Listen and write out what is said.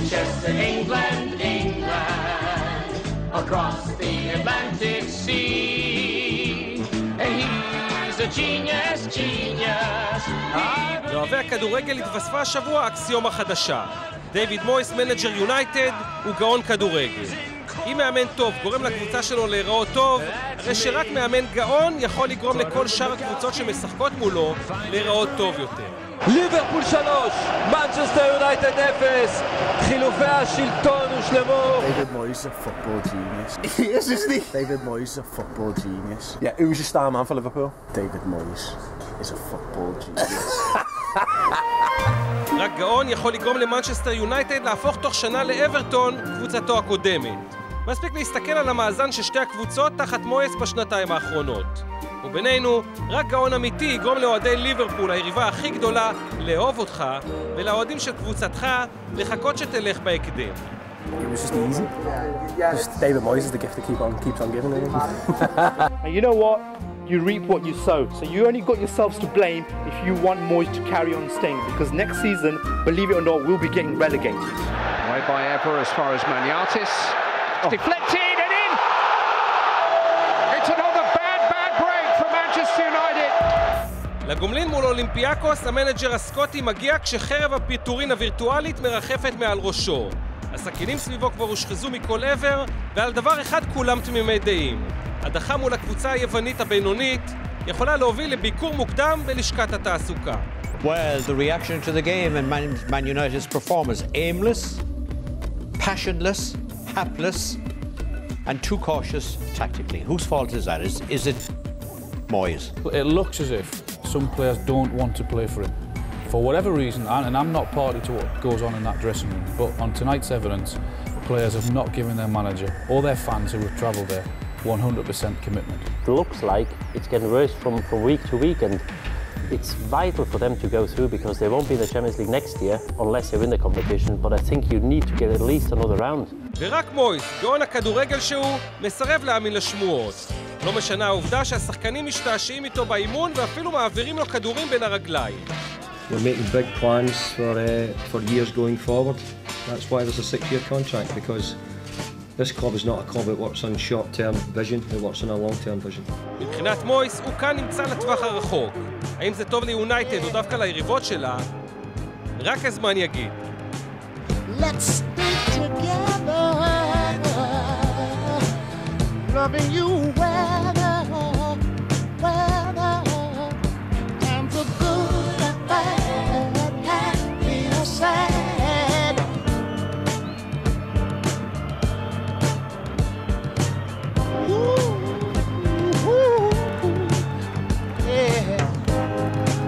Manchester, England, England, across the Atlantic Sea. He's a genius, genius. לאוהבי הכדורגל התווספה השבוע אקסיומה חדשה. דיוויד מויס, מנג'ר יונייטד, הוא גאון כדורגל. אם מאמן טוב גורם לקבוצה שלו להיראות טוב, הרי שרק מאמן גאון יכול לגרום לכל שאר הקבוצות שמשחקות מולו להיראות טוב יותר. ליברפול 3, מנצ'סטר יונייטד 0, חילופי השלטון הושלמו. David Moyes is a football genius. He is, isn't he? David Moyes is a football genius. Yeah, who's your star man for Liverpool? David Moyes is a football genius. רק גאון יכול לגרום למנצ'סטר יונייטד להפוך תוך שנה לאברטון, קבוצתו הקודמת. מספיק להסתכל על המאזן של שתי הקבוצות תחת מויס בשנתיים האחרונות. ובינינו, רק גאון אמיתי יגרום לאוהדי ליברפול, היריבה הכי גדולה, לאהוב אותך, ולאוהדים של קבוצתך לחכות שתלך בהקדם. It was just easy. Just David Moyes is the gift that keeps on giving him. And you know what? You reap what you sow. So you only got yourselves to blame if you want Moyes to carry on staying. Because next season, believe it or not, we'll be getting relegated. Away by Ever as far as Maniatis. Deflected and in! It's another bad break for Manchester United. לגומלין מול אולימפיאקוס, המנג'ר הסקוטי מגיע כשחרב הפיטורין הווירטואלית מרחפת מעל ראשו. הסכינים סביבו כבר הושחזו מכל עבר, ועל דבר אחד כולם תמימי דעים. הדחה מול הקבוצה היוונית הבינונית יכולה להוביל לביקור מוקדם בלשכת התעסוקה. Well, the reaction to the game and Man United's performance, aimless, passionless, hapless, and too cautious tactically. Whose fault is that? Is it Moyes? It looks as if some players don't want to play for him. For whatever reason, and I'm not party to what goes on in that dressing room, but on tonight's evidence, players have not given their manager or their fans who have travelled there 100% commitment. It looks like it's getting worse from week to week, and it's vital for them to go through because they won't be in the Champions League next year unless they win the competition, but I think you need to get at least another round. ורק מויס, גאון הכדורגל שהוא, מסרב להאמין לשמועות. לא משנה העובדה שהשחקנים משתעשעים איתו באימון ואפילו מעבירים לו כדורים בין הרגליים. We're making big plans for years going forward. That's why there's a 6-year contract, because this club is not a club that works on short-term vision, it works on a long-term vision. מבחינת מויס, הוא כאן נמצא לטווח הרחוק. האם זה טוב ליונייטד או דווקא ליריבות שלה? רק הזמן יגיד. Let's stay together, loving you.